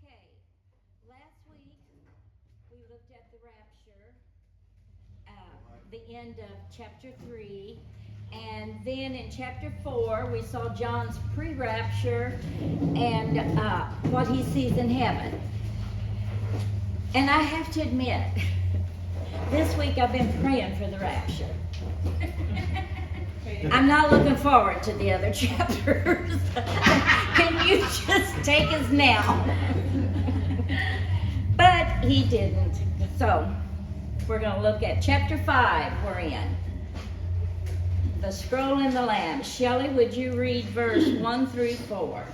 Okay, last week we looked at the rapture, the end of chapter 3, and then in chapter 4 we saw John's pre-rapture and what he sees in heaven. And I have to admit, this week I've been praying for the rapture. I'm not looking forward to the other chapters. Can you just take us now? But he didn't. So we're going to look at chapter 5 we're in. The scroll and the lamb. Shelley, would you read verse 1 through 4?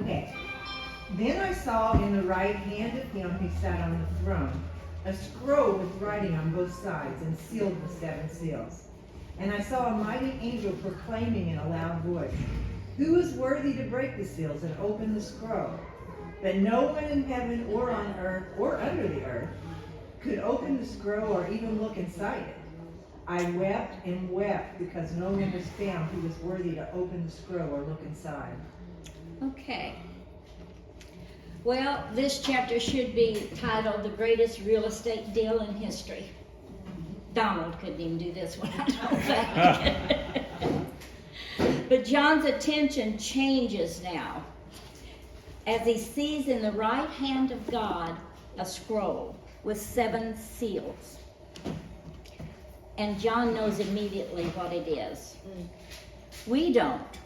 Okay. Then I saw in the right hand of him who sat on the throne a scroll with writing on both sides and sealed with 7 seals. And I saw a mighty angel proclaiming in a loud voice, "Who is worthy to break the seals and open the scroll?" But no one in heaven or on earth or under the earth could open the scroll or even look inside it. I wept and wept because no one was found who was worthy to open the scroll or look inside. Okay. Well, this chapter should be titled The Greatest Real Estate Deal in History. Donald couldn't even do this one, I don't think. But John's attention changes now as he sees in the right hand of God a scroll with 7 seals. And John knows immediately what it is. We don't,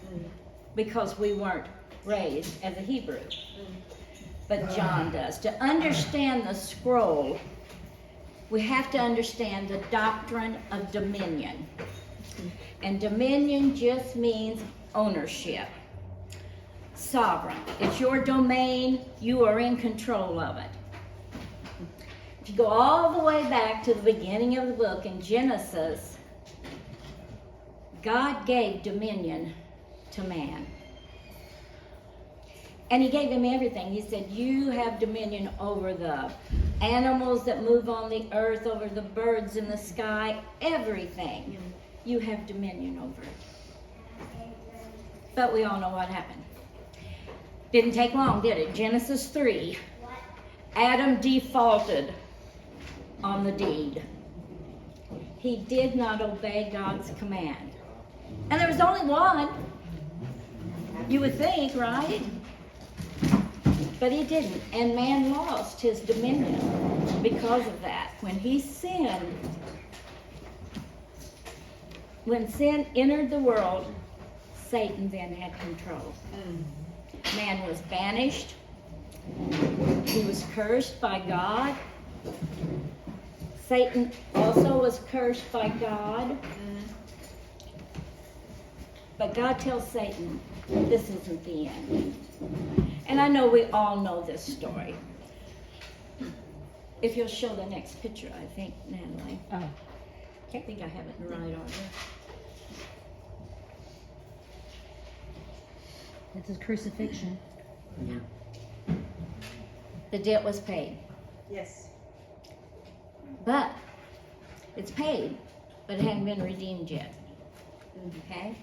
because we weren't raised as a Hebrew. But John does. To understand the scroll, we have to understand the doctrine of dominion. And dominion just means ownership. Sovereign. It's your domain. You are in control of it. If you go all the way back to the beginning of the book in Genesis, God gave dominion to man. And he gave him everything. He said, you have dominion over the animals that move on the earth, over the birds in the sky, everything. You have dominion over it. But we all know what happened. Didn't take long, did it? Genesis 3. Adam defaulted on the deed. He did not obey God's command. And there was only one. You would think, right? But he didn't, and man lost his dominion because of that. When he sinned, when sin entered the world, Satan then had control. Man was banished. He was cursed by God. Satan also was cursed by God. But God tells Satan, this isn't the end. And I know we all know this story. If you'll show the next picture, I think, Natalie. Oh. I think I have it in the right order. It's a crucifixion. The debt was paid. Yes. But it's paid, but it hadn't been redeemed yet. Okay?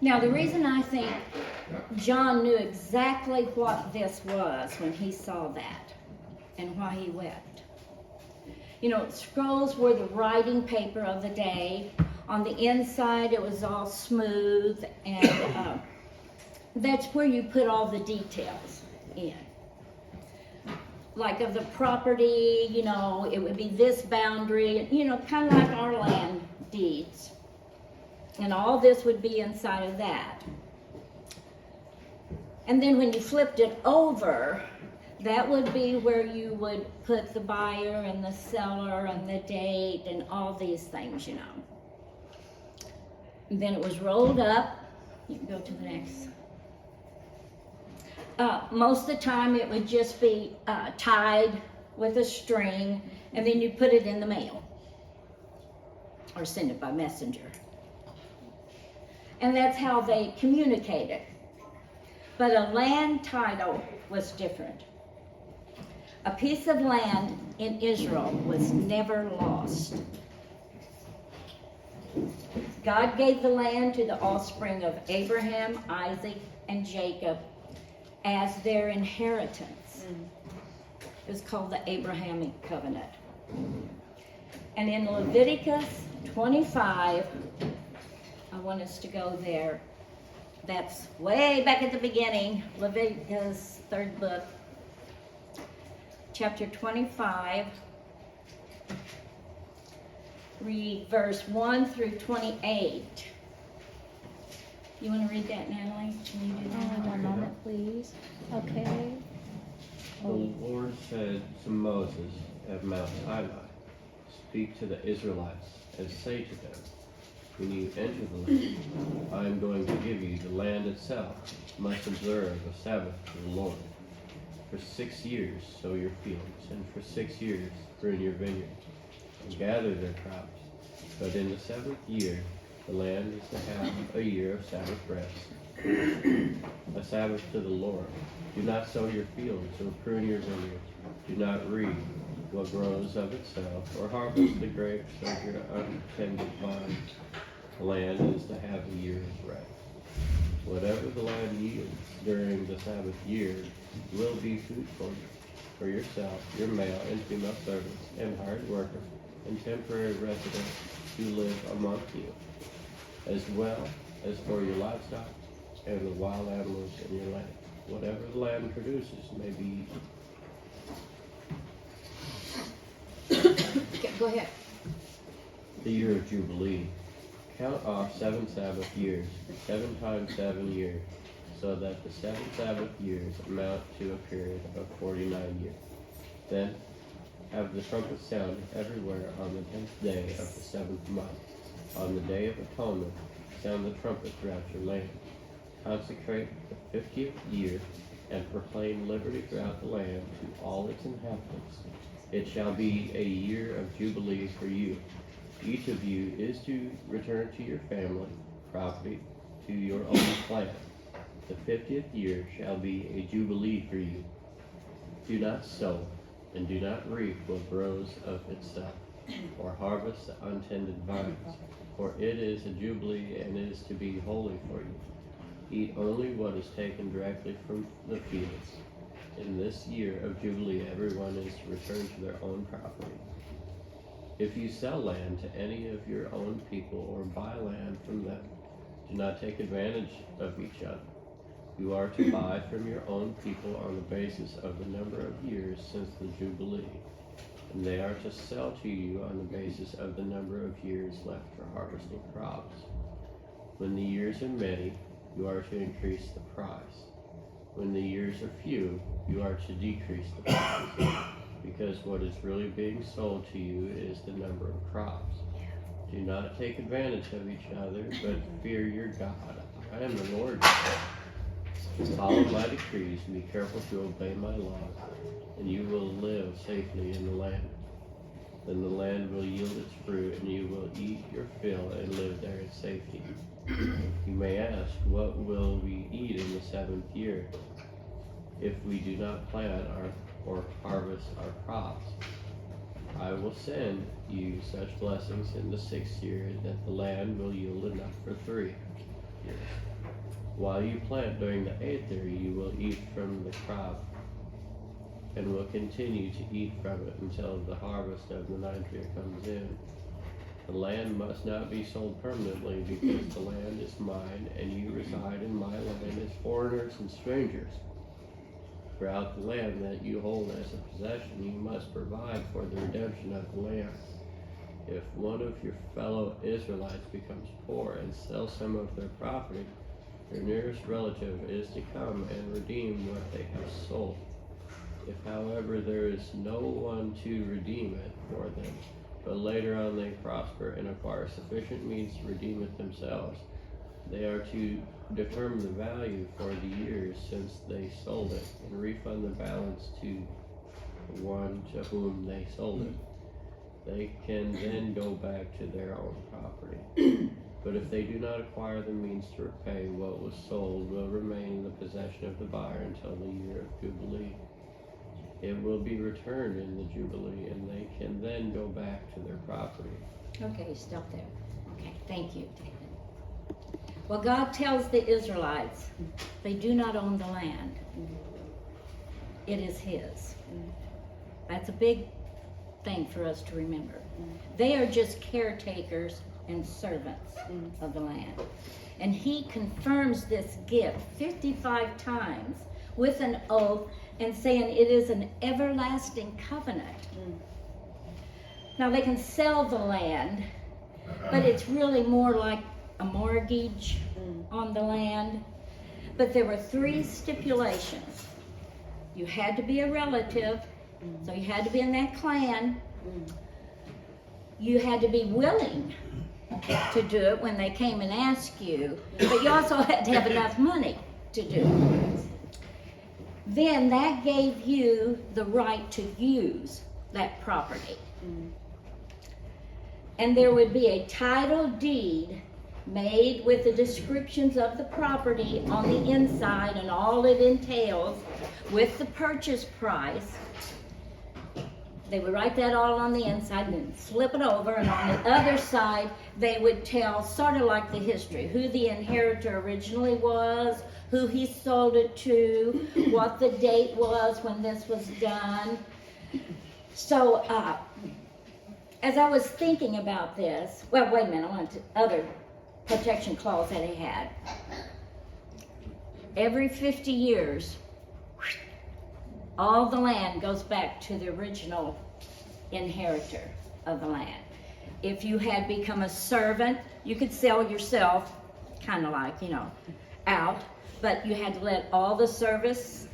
Now, the reason I think John knew exactly what this was when he saw that and why he wept. You know, scrolls were the writing paper of the day. On the inside, it was all smooth, and that's where you put all the details in. Like of the property, you know, it would be this boundary, you know, kind of like our land deeds. And all this would be inside of that. And then when you flipped it over, that would be where you would put the buyer and the seller and the date and all these things, you know. And then it was rolled up. You can go to the next. Most of the time it would just be tied with a string, and then you put it in the mail or send it by messenger. And that's how they communicated. But a land title was different. A piece of land in Israel was never lost. God gave the land to the offspring of Abraham, Isaac, and Jacob as their inheritance. It was called the Abrahamic covenant. And in Leviticus 25, I want us to go there. That's way back at the beginning, Leviticus, 3rd book, chapter 25. Read verse 1 through 28. You want to read that, Natalie? Can you do that? One moment, please. Okay. The Lord said to Moses at Mount Sinai, "Speak to the Israelites and say to them, when you enter the land, I am going to give you the land itself. You must observe a Sabbath to the Lord. For 6 years sow your fields, and for 6 years prune your vineyards, and gather their crops. But in the 7th year, the land is to have a year of Sabbath rest, a Sabbath to the Lord. Do not sow your fields or prune your vineyards. Do not reap what grows of itself, or harvest the grapes of your untended vines. The land is to have a year of rest. Whatever the land yields during the Sabbath year will be food for yourself, your male and female servants, and hired workers, and temporary residents who live among you, as well as for your livestock and the wild animals in your land. Whatever the land produces may be eaten." Okay, go ahead. The year of Jubilee. Count off 7 Sabbath years, 7 times 7 years, so that the 7 Sabbath years amount to a period of 49 years. Then have the trumpet sounded everywhere on the 10th day of the 7th month. On the Day of Atonement, sound the trumpet throughout your land. Consecrate the 50th year, and proclaim liberty throughout the land to all its inhabitants. It shall be a year of jubilee for you. Each of you is to return to your family, property, to your own clan. The 50th year shall be a jubilee for you. Do not sow, and do not reap what grows of itself, or harvest the untended vines, for it is a jubilee and is to be holy for you. Eat only what is taken directly from the fields. In this year of Jubilee, everyone is to return to their own property. If you sell land to any of your own people or buy land from them, do not take advantage of each other. You are to buy from your own people on the basis of the number of years since the Jubilee, and they are to sell to you on the basis of the number of years left for harvesting crops. When the years are many, you are to increase the price. When the years are few, you are to decrease the price, because what is really being sold to you is the number of crops. Do not take advantage of each other, but fear your God. I am the Lord. Follow my decrees and be careful to obey my laws, and you will live safely in the land. Then the land will yield its fruit, and you will eat your fill and live there in safety. You may ask, what will we eat in the 7th year if we do not plant or harvest our crops? I will send you such blessings in the 6th year that the land will yield enough for 3 years. While you plant during the 8th year, you will eat from the crop and will continue to eat from it until the harvest of the 9th year comes in. The land must not be sold permanently, because the land is mine, and you reside in my land as foreigners and strangers. Throughout the land that you hold as a possession, you must provide for the redemption of the land. If one of your fellow Israelites becomes poor and sells some of their property, their nearest relative is to come and redeem what they have sold. If, however, there is no one to redeem it for them, but later on they prosper and acquire sufficient means to redeem it themselves, they are to determine the value for the years since they sold it, and refund the balance to the one to whom they sold it. They can then go back to their own property. But if they do not acquire the means to repay, what was sold will remain in the possession of the buyer until the year of Jubilee. It will be returned in the Jubilee, and they can then go back to their property. Okay, stop there. Okay, thank you, David. Well, God tells the Israelites they do not own the land. It is His. That's a big thing for us to remember. They are just caretakers and servants of the land. And He confirms this gift 55 times with an oath and saying it is an everlasting covenant. Now they can sell the land, but it's really more like a mortgage on the land. But there were 3 stipulations. You had to be a relative, so you had to be in that clan. You had to be willing to do it when they came and asked you, but you also had to have enough money to do it. Then that gave you the right to use that property. And there would be a title deed made with the descriptions of the property on the inside and all it entails with the purchase price. They would write that all on the inside and then flip it over, and on the other side they would tell, sort of like the history, who the inheritor originally was, who he sold it to, what the date was when this was done. So as I was thinking about this, well, wait a minute, I wanted to, other protection clause that he had. Every 50 years, all the land goes back to the original inheritor of the land. If you had become a servant, you could sell yourself, kind of like, out, but you had to let all the service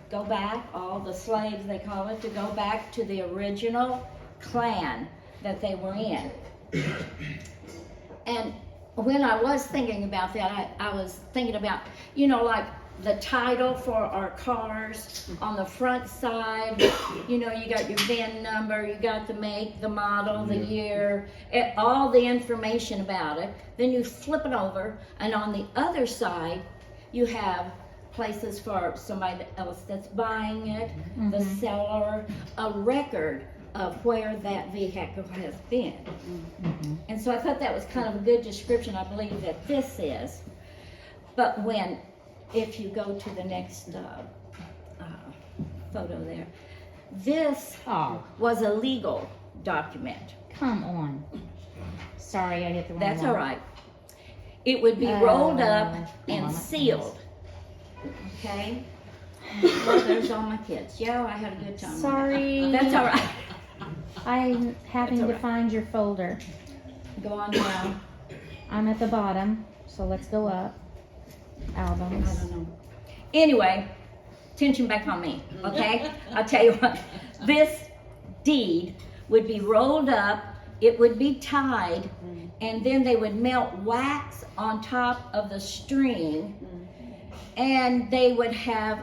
go back, all the slaves, they call it, to go back to the original clan that they were in. And when I was thinking about that, I was thinking about, like the title for our cars on the front side, you got your VIN number, you got the make, the model, the year, all the information about it. Then you flip it over, and on the other side, you have places for somebody else that's buying it, the seller, a record of where that vehicle has been. And so I thought that was kind of a good description, I believe that this is. But if you go to the next photo there, this was a legal document. Come on. Sorry, I hit the wrong That's one. all right. It would be rolled up and sealed. Okay? Well, there's all my kids. Yeah, I had a good time. Sorry. That's all right. I'm having That's all to right. find your folder. Go on down. I'm at the bottom, so let's go up. I Albums. don't know. Anyway, attention back on me, okay? I'll tell you what. This deed would be rolled up, it would be tied, and then they would melt wax on top of the string, and they would have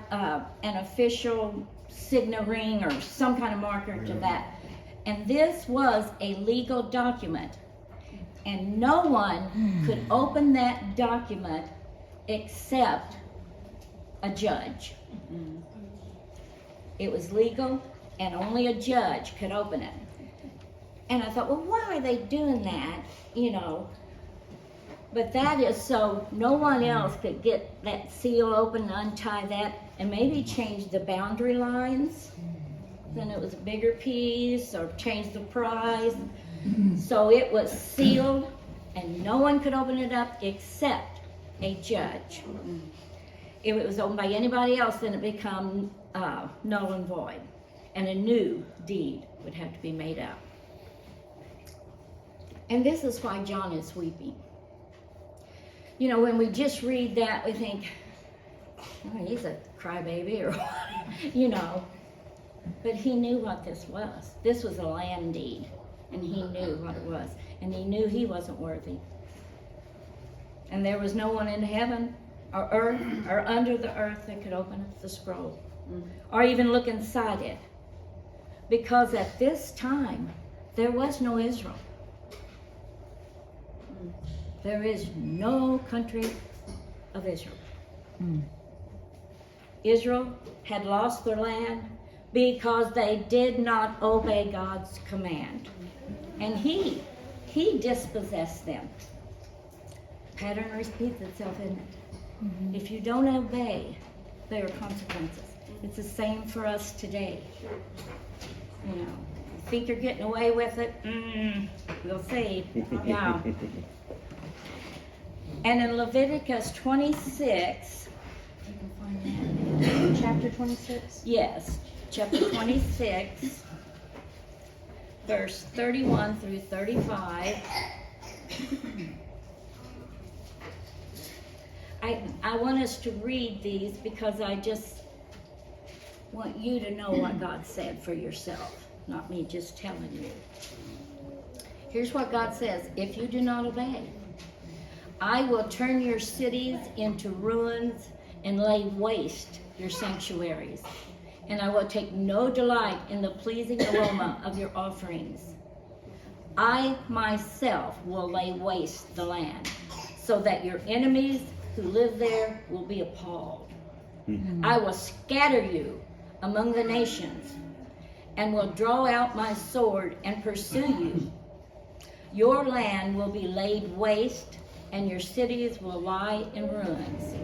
an official signal ring or some kind of marker to that. And this was a legal document, and no one could open that document except a judge. It was legal, and only a judge could open it. And I thought, well, why are they doing that? But that is so no one else could get that seal open, untie that, and maybe change the boundary lines. Then it was a bigger piece, or change the price. So it was sealed, and no one could open it up except a judge. If it was owned by anybody else, then it became null and void, and a new deed would have to be made up. And this is why John is weeping. When we just read that, we think, oh, he's a crybaby, or but he knew what this was. This was a land deed, and he knew what it was, and he knew he wasn't worthy. And there was no one in heaven or earth or under the earth that could open up the scroll or even look inside it, because at this time there was no Israel. There is no country of Israel. Israel had lost their land because they did not obey God's command, and he dispossessed them. Pattern repeats itself, isn't it? Mhm. If you don't obey, there are consequences. It's the same for us today. You know, you think you're getting away with it? We'll see. Yeah. And in Leviticus 26, you can find that. Chapter 26. Yes, chapter 26, verse 31 through 35. I want us to read these because I just want you to know what God said for yourself, not me just telling you. Here's what God says: if you do not obey, I will turn your cities into ruins and lay waste your sanctuaries, and I will take no delight in the pleasing aroma of your offerings. I myself will lay waste the land, so that your enemies who live there will be appalled. I will scatter you among the nations, and will draw out my sword and pursue you. Your land will be laid waste, and your cities will lie in ruins.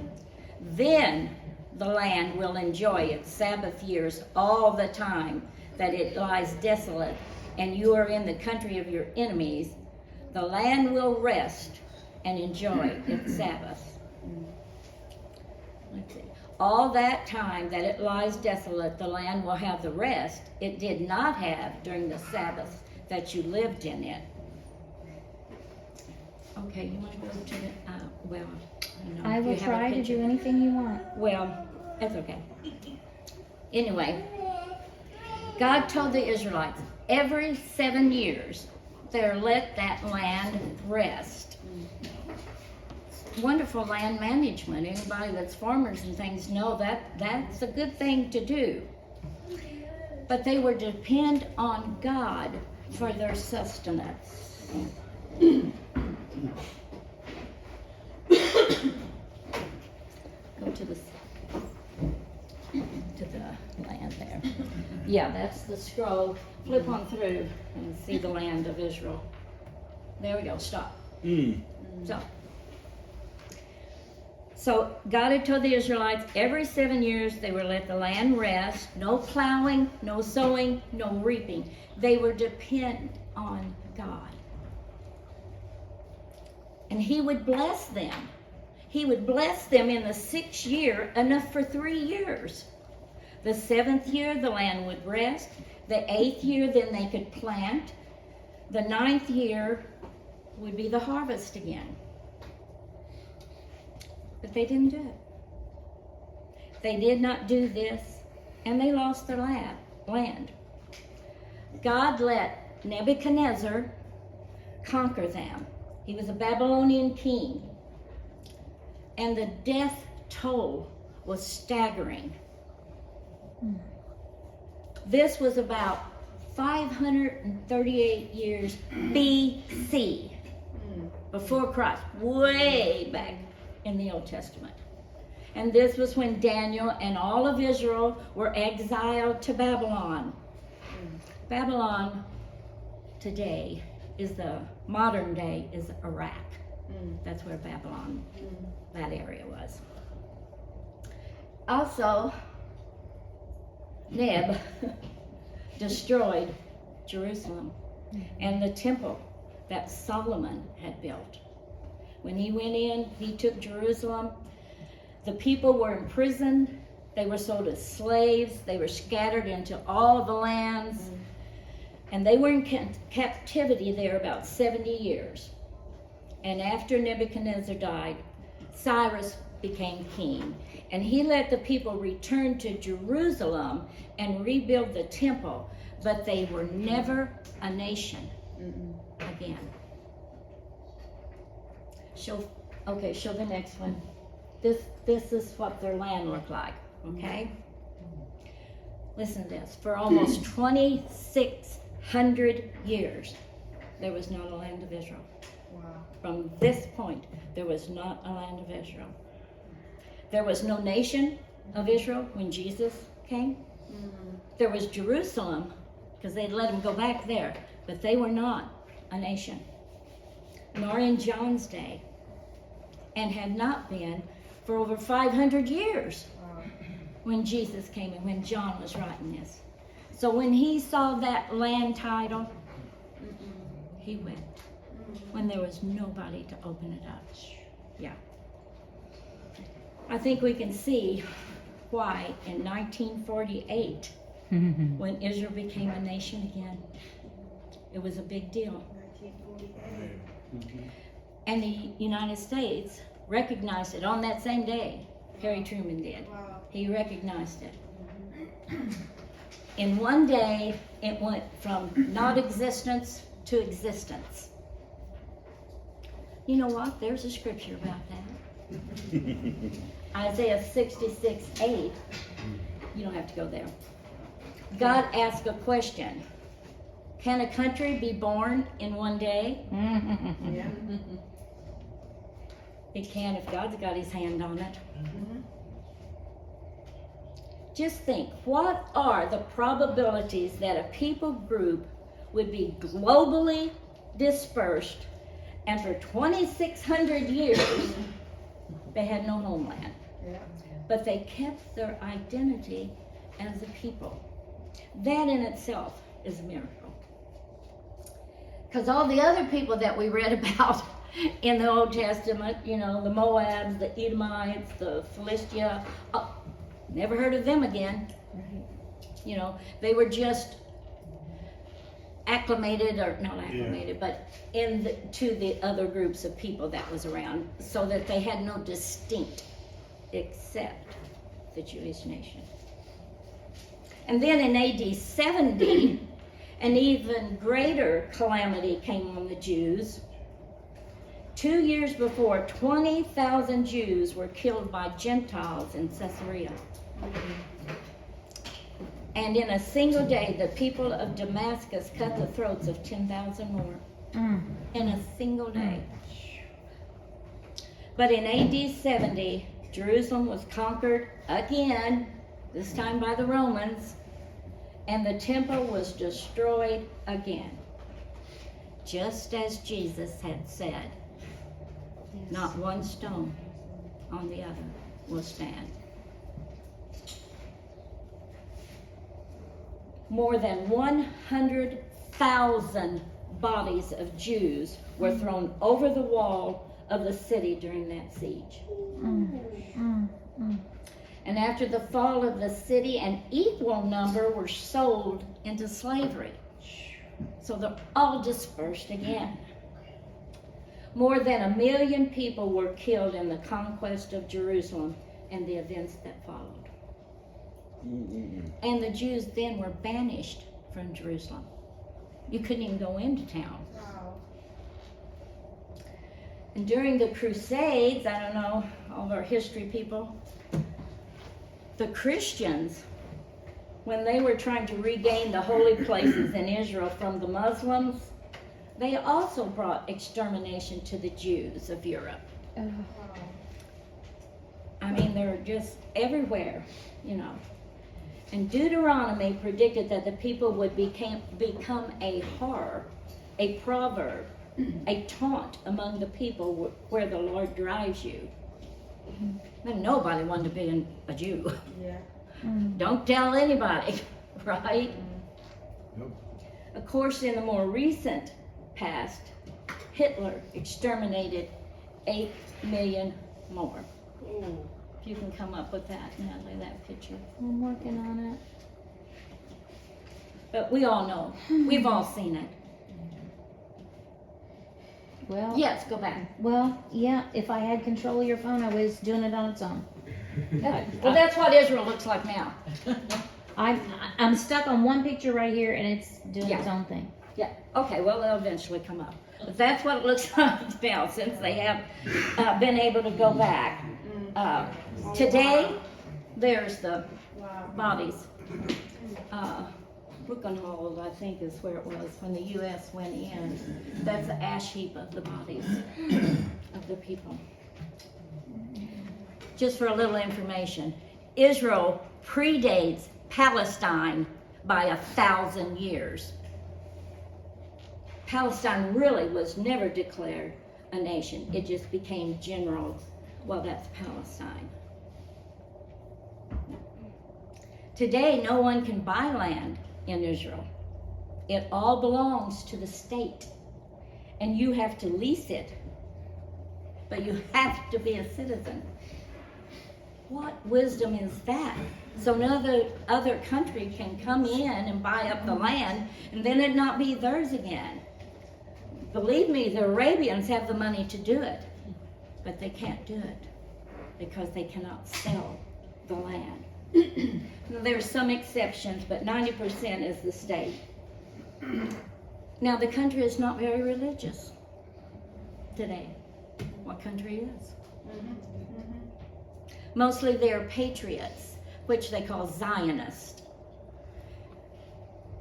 Then the land will enjoy its Sabbath years all the time that it lies desolate, and you are in the country of your enemies. The land will rest and enjoy its Sabbath. Let's see. All that time that it lies desolate, the land will have the rest it did not have during the Sabbath that you lived in it. Okay, you want to go to the, well, I don't know. I if will you have a try to picture. do anything you want. Well, that's okay. Anyway, God told the Israelites every 7 years they're let that land rest. Wonderful land management. Anybody that's farmers and things know that that's a good thing to do. But they were depend on God for their sustenance. Go to the land there. Yeah, that's the scroll. Flip on through and see the land of Israel. There we go. Stop. So God had told the Israelites every 7 years they were let the land rest. No plowing, no sowing, no reaping. They were dependent on God. And He would bless them. He would bless them in the 6th year, enough for 3 years. The 7th year, the land would rest. The 8th year, then they could plant. The 9th year would be the harvest again. But they didn't do it. They did not do this, and they lost their land. God let Nebuchadnezzar conquer them. He was a Babylonian king, and the death toll was staggering. This was about 538 years BC, before Christ, way back in the Old Testament. And this was when Daniel and all of Israel were exiled to Babylon. Babylon today is the modern day is Iraq. That's where Babylon, that area was. Also, Neb destroyed Jerusalem and the temple that Solomon had built. When he went in, he took Jerusalem. The people were imprisoned. They were sold as slaves. They were scattered into all the lands. And they were in captivity there about 70 years. And after Nebuchadnezzar died, Cyrus became king. And he let the people return to Jerusalem and rebuild the temple. But they were never a nation again. Show the next one. This is what their land looked like, okay? Listen to this. For almost 2,600 years, there was not a land of Israel. Wow. From this point, there was not a land of Israel. There was no nation of Israel when Jesus came. There was Jerusalem, because they'd let him go back there, but they were not a nation. Nor in John's day. and had not been for over 500 years when Jesus came and when John was writing this. So when he saw that land title, he wept. When there was nobody to open it up. Yeah. I think we can see why in 1948, when Israel became a nation again, it was a big deal. 1948. And the United States recognized it on that same day. Harry Truman did. Wow. He recognized it. In one day, it went from not existence to existence. You know what? There's a scripture about that. Isaiah 66:8. You don't have to go there. God asked a question. Can a country be born in one day? Yeah. It can if God's got his hand on it. Just think, what are the probabilities that a people group would be globally dispersed and for 2,600 years they had no homeland? Yeah. But they kept their identity as a people. That in itself is a miracle. Because all the other people that we read about in the Old Testament, you know, the Moabs, the Edomites, the Philistia, never heard of them again. You know, they were just acclimated, or not acclimated, but to the other groups of people that was around, so that they had no distinct except the Jewish nation. And then in AD 70, an even greater calamity came on the Jews. 2 years before, 20,000 Jews were killed by Gentiles in Caesarea. And in a single day, the people of Damascus cut the throats of 10,000 more. In a single day. But in AD 70, Jerusalem was conquered again, this time by the Romans, and the temple was destroyed again. Just as Jesus had said, not one stone on the other will stand. More than 100,000 bodies of Jews were thrown over the wall of the city during that siege. And after the fall of the city, an equal number were sold into slavery. So they're all dispersed again. More than 1 million people were killed in the conquest of Jerusalem and the events that followed. And the Jews then were banished from Jerusalem. You couldn't even go into town. Wow. And during the Crusades, I don't know, all of our history people, the Christians, when they were trying to regain the holy places in Israel from the Muslims, they also brought extermination to the Jews of Europe. I mean, they're just everywhere, you know. And Deuteronomy predicted that the people would become a horror, a proverb, a taunt among the people where the Lord drives you. And nobody wanted to be a Jew. Yeah. Don't tell anybody, right? Nope. Of course, in the more recent past, Hitler exterminated 8 million more. Ooh. If you can come up with that, Natalie, that picture. I'm working on it. But we all know. We've all seen it. Well, Yes, go back. well, yeah, if I had control of your phone, I was doing it on its own. Good. Well, that's what Israel looks like now. I'm stuck on one picture right here, and it's doing its Yeah. own thing. Yeah, okay, well, they'll eventually come up. But that's what it looks like now, since they have been able to go back. Today, there's the Wow. bodies. Buchenwald, I think, is where it was when the U.S. went in. That's the ash heap of the bodies of the people. Just for a little information, Israel predates Palestine by 1,000 years. Palestine really was never declared a nation. It just became general. Well, that's Palestine. Today, no one can buy land in Israel. It all belongs to the state, and you have to lease it, but you have to be a citizen. What wisdom is that? So another other country can come in and buy up the land, and then it not be theirs again. Believe me, the Arabians have the money to do it, but they can't do it because they cannot sell the land. There are some exceptions, but 90% is the state. Now, the country is not very religious today. What country is? Mostly they are patriots, which they call Zionists,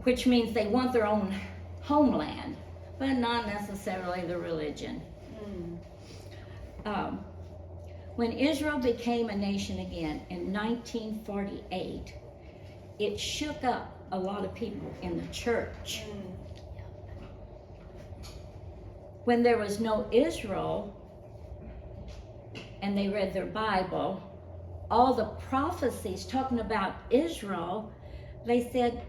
which means they want their own homeland, but not necessarily the religion. When Israel became a nation again in 1948, it shook up a lot of people in the church. When there was no Israel and they read their Bible, all the prophecies talking about Israel, they said,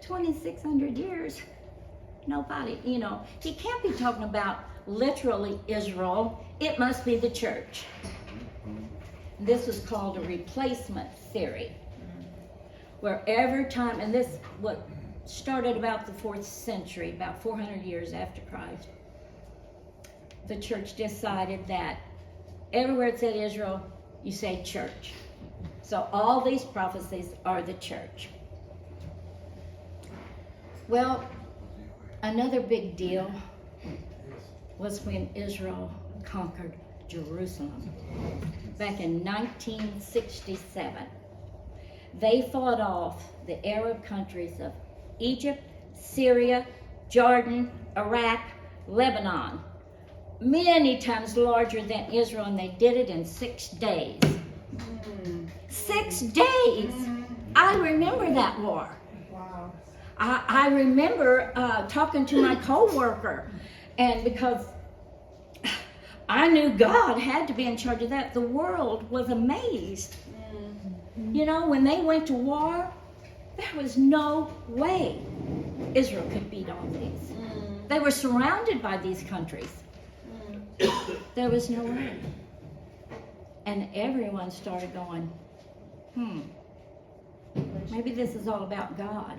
2,600 years, nobody, he can't be talking about literally Israel, it must be the church. This was called a replacement theory, where every time, and this what started about the 4th century, about 400 years after Christ, the church decided that everywhere it said Israel, you say church. So all these prophecies are the church. Well, another big deal was when Israel conquered Jerusalem back in 1967. They fought off the Arab countries of Egypt, Syria, Jordan, Iraq, Lebanon, many times larger than Israel, and they did it in 6 days. 6 days! I remember that war. Wow. I remember talking to my co-worker, and because I knew God had to be in charge of that, the world was amazed. When they went to war, there was no way Israel could beat all these. They were surrounded by these countries. There was no way. And everyone started going, maybe this is all about God.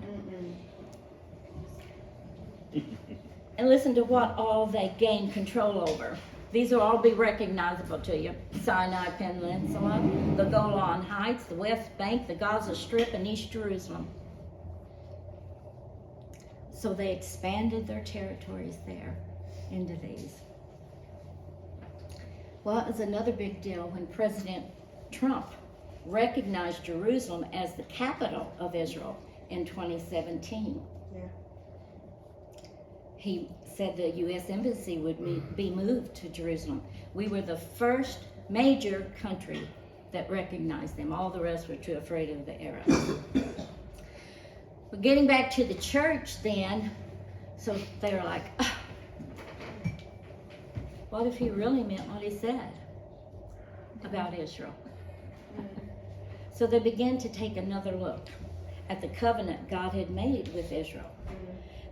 And listen to what all they gained control over. These will all be recognizable to you. Sinai Peninsula, the Golan Heights, the West Bank, the Gaza Strip, and East Jerusalem. So they expanded their territories there into these. Well, it was another big deal when President Trump recognized Jerusalem as the capital of Israel in 2017. Yeah. He said the U.S. Embassy would be moved to Jerusalem. We were the first major country that recognized them. All the rest were too afraid of the Arabs. But getting back to the church then, so they were like, what if he really meant what he said about Israel? So they began to take another look at the covenant God had made with Israel.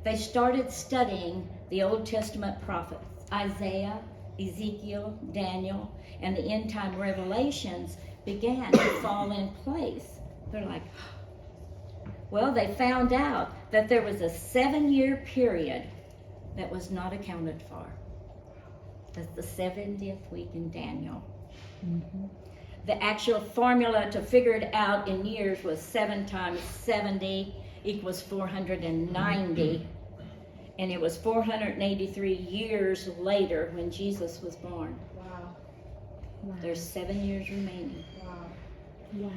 They started studying the Old Testament prophets, Isaiah, Ezekiel, Daniel, and the end time revelations began to fall in place. They're like, well, they found out that there was a 7-year period that was not accounted for. That's the 70th week in Daniel. The actual formula to figure it out in years was 7 times 70 equals 490. And it was 483 years later when Jesus was born. Wow. There's 7 years remaining. Wow.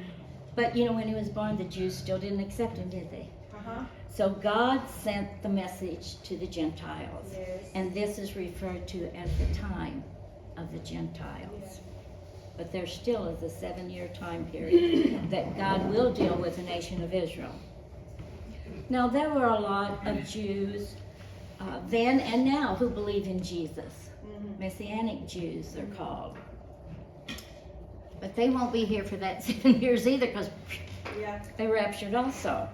But when he was born, the Jews still didn't accept him, did they? So God sent the message to the Gentiles. Yes. And this is referred to as the time of the Gentiles. Yes. But there still is a 7-year time period that God will deal with the nation of Israel. Now, there were a lot of Jews then and now who believe in Jesus. Messianic Jews, they're called. But they won't be here for that 7 years either, because they raptured also.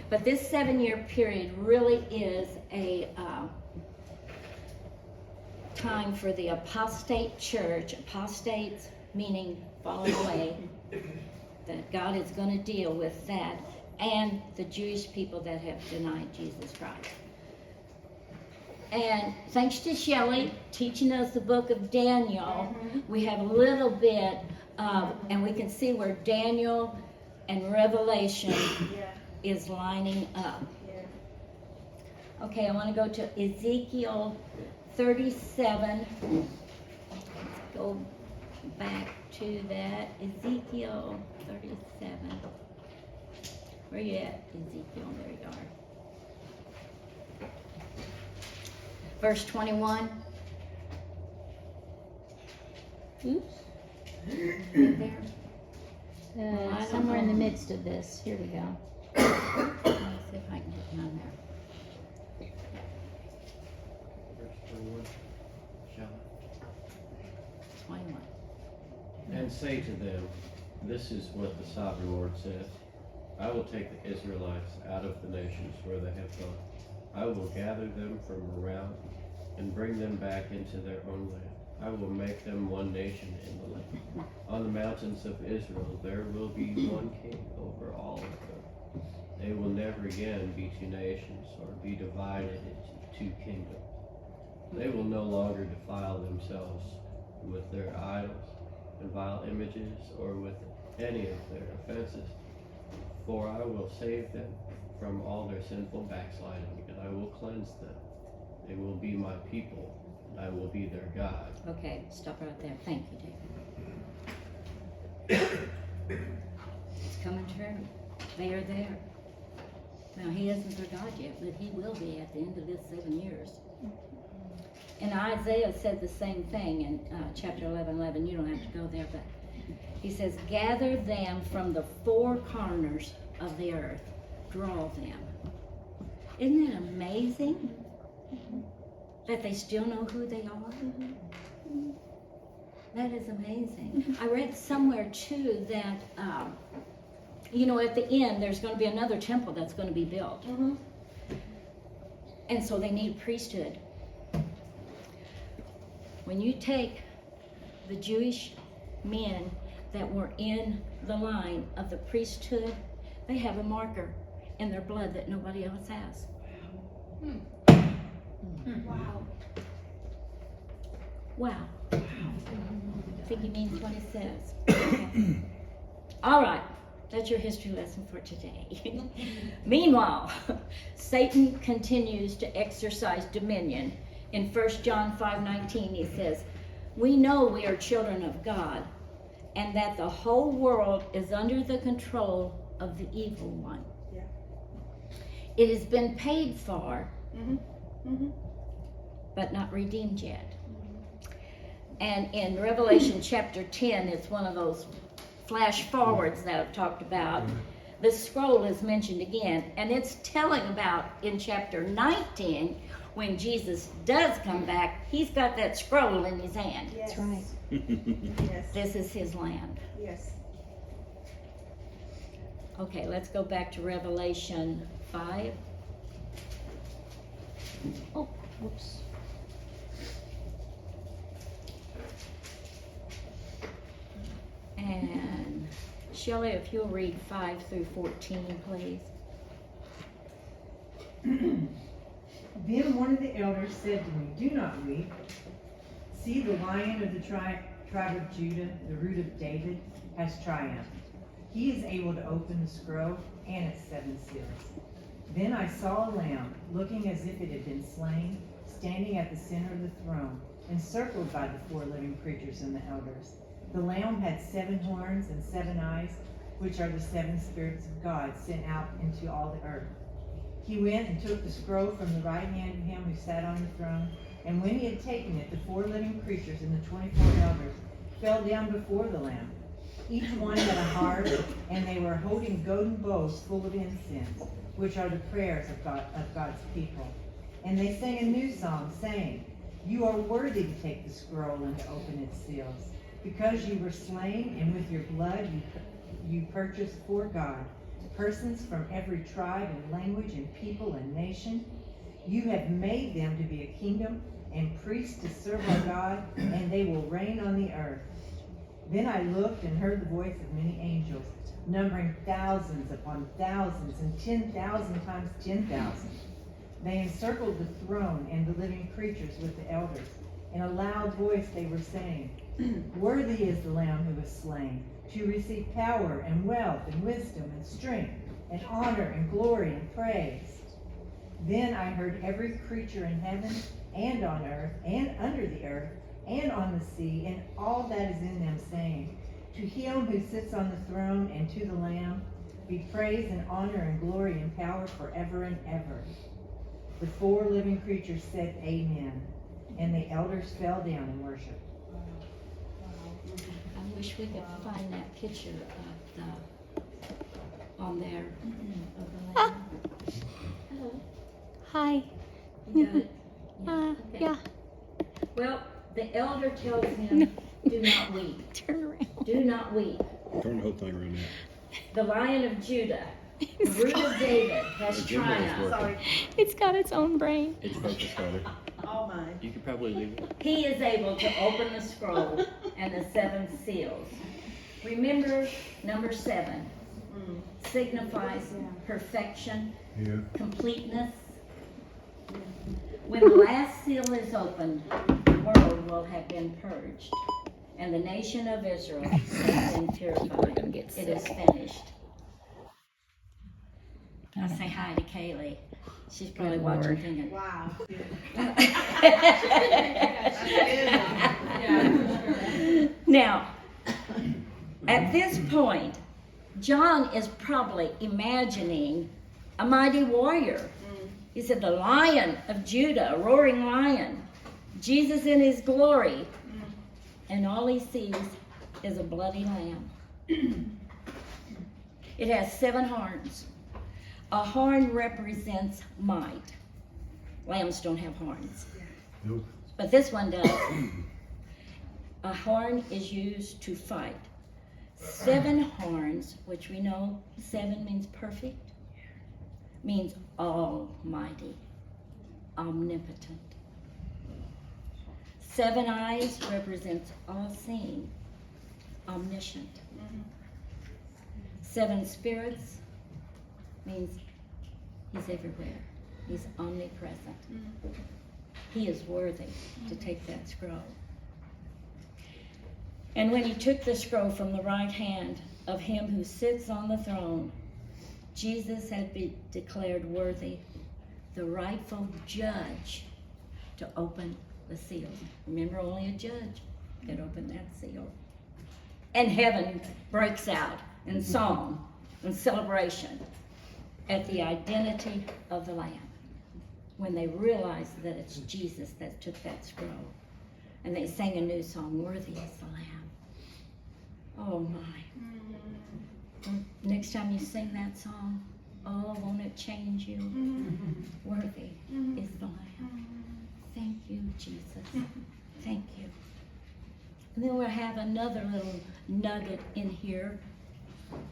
But this 7-year period really is a time for the apostate church. Apostates meaning fallen away. That God is going to deal with that, and the Jewish people that have denied Jesus Christ. And thanks to Shelley teaching us the book of Daniel, we have a little bit of, and we can see where Daniel and Revelation is lining up. Okay, I want to go to Ezekiel 37. Go back to that. Ezekiel 37. Where you at, Ezekiel? There you are. Verse 21. Oops. Right there. Somewhere in the midst of this. Here we go. Let's see if I can get down there. Verse 21. Shall 21. I? And say to them, this is what the sovereign Lord says. I will take the Israelites out of the nations where they have gone. I will gather them from around and bring them back into their own land. I will make them one nation in the land. On the mountains of Israel there will be one king over all of them. They will never again be two nations or be divided into two kingdoms. They will no longer defile themselves with their idols and vile images or with any of their offenses. For I will save them from all their sinful backsliding, and I will cleanse them. They will be my people, and I will be their God. Okay, stop right there. Thank you, David. It's coming true. They are there. Now, he isn't their God yet, but he will be at the end of this 7 years. And Isaiah said the same thing in chapter 11:11. You don't have to go there, but he says, gather them from the four corners of the earth. Draw them. Isn't it amazing that they still know who they are? That is amazing. I read somewhere too that, at the end there's going to be another temple that's going to be built. And so they need priesthood. When you take the Jewish men that were in the line of the priesthood, they have a marker in their blood that nobody else has. Wow. I think he means what he says. Okay. All right. That's your history lesson for today. Meanwhile, Satan continues to exercise dominion. In 1 John 5:19, he says, we know we are children of God, and that the whole world is under the control of the evil one. It has been paid for, but not redeemed yet. And in Revelation chapter 10, it's one of those flash forwards that I've talked about. The scroll is mentioned again, and it's telling about in chapter 19, when Jesus does come back, he's got that scroll in his hand. That's right. Yes. This is his land. Yes. Okay, let's go back to Revelation 5. Oh, whoops. And Shelley, if you'll read 5 through 14, please. Then one of the elders said to me, do not weep. See, the Lion of the tribe of Judah, the root of David, has triumphed. He is able to open the scroll and its 7 seals. Then I saw a lamb, looking as if it had been slain, standing at the center of the throne, encircled by the 4 living creatures and the elders. The lamb had 7 horns and 7 eyes, which are the 7 spirits of God sent out into all the earth. He went and took the scroll from the right hand of him who sat on the throne, and when he had taken it, the 4 living creatures and the 24 elders fell down before the Lamb. Each one had a harp, and they were holding golden bowls full of incense, which are the prayers of God's people. And they sang a new song, saying, "You are worthy to take the scroll and to open its seals, because you were slain, and with your blood you purchased for God persons from every tribe and language and people and nation. You have made them to be a kingdom and priests to serve our God, and they will reign on the earth." Then I looked and heard the voice of many angels, numbering thousands upon thousands and 10,000 times 10,000. They encircled the throne and the living creatures with the elders. In a loud voice they were saying, "Worthy is the Lamb who was slain, to receive power and wealth and wisdom and strength and honor and glory and praise." Then I heard every creature in heaven and on earth and under the earth and on the sea and all that is in them saying, "To him who sits on the throne and to the Lamb be praise and honor and glory and power forever and ever." The 4 living creatures said, "Amen." And the elders fell down and worshiped. I wish we could find that picture of the, on there, of the lamb. Hello. Hi. You got it? Okay. Yeah. Well, the elder tells him, "Do not weep. Turn around. Do not weep. Turn the whole thing around now. The Lion of Judah, the root of David, has The gimbal is triumphed. working. It's got its own brain. It's focused on it. Oh my. You could probably leave it. He is able to open the scroll and the 7 seals." Remember, number 7 signifies perfection, Yeah. completeness. When the last seal is opened, the world will have been purged, and the nation of Israel has been purified. It is finished. I say hi to Kaylee. She's probably Good watching Lord. thinking, Wow. Now, at this point, John is probably imagining a mighty warrior. He said, the Lion of Judah, a roaring lion, Jesus in his glory. And all he sees is a bloody lamb. It has 7 horns. A horn represents might. Lambs don't have horns, Nope. but this one does. A horn is used to fight. 7 horns, which we know 7 means perfect, means almighty, omnipotent. 7 eyes represents all-seeing, omniscient. 7 spirits means he's everywhere. He's omnipresent. He is worthy to take that scroll. And when he took the scroll from the right hand of him who sits on the throne, Jesus had been declared worthy, the rightful judge, to open the seal. Remember, only a judge could open that seal. And heaven breaks out in song and celebration at the identity of the Lamb, when they realized that it's Jesus that took that scroll. And they sang a new song, "Worthy is the Lamb." Oh my. Next time you sing that song, oh, won't it change you? Worthy is the Lamb. Thank you, Jesus. Thank you. And then we'll have another little nugget in here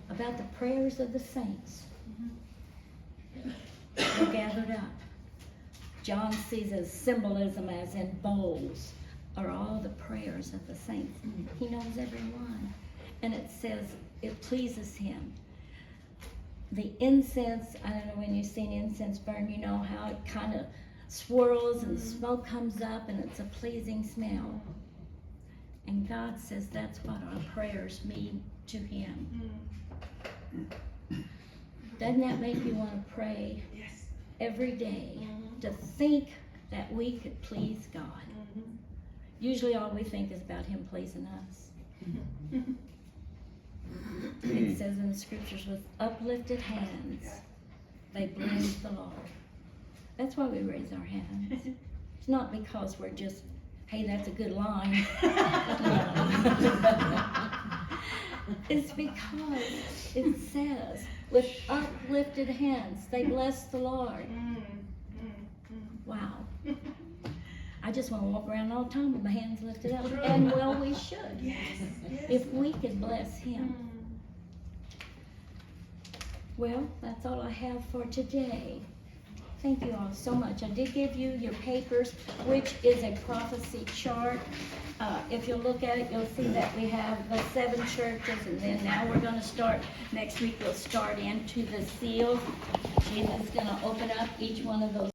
about the prayers of the saints. They're gathered up. John sees as symbolism, as in bowls, are all the prayers of the saints. He knows every one. And it says it pleases him. The incense, I don't know when you've seen incense burn, you know how it kind of swirls and smoke comes up and it's a pleasing smell. And God says that's what our prayers mean to him. Doesn't that make you want to pray every day, to think that we could please God? Usually all we think is about him pleasing us. It says in the scriptures, with uplifted hands, they bless the Lord. That's why we raise our hands. It's not because we're just, hey, that's a good line. It's because it says, with uplifted hands, they bless the Lord. Wow. I just want to walk around all the time with my hands lifted up, and well, we should. Yes, yes. If we could bless him. Well, that's all I have for today. Thank you all so much. I did give you your papers, which is a prophecy chart. If you'll look at it, you'll see that we have the 7 churches, and then now we're going to start, next week we'll start into the seals. Jesus is going to open up each one of those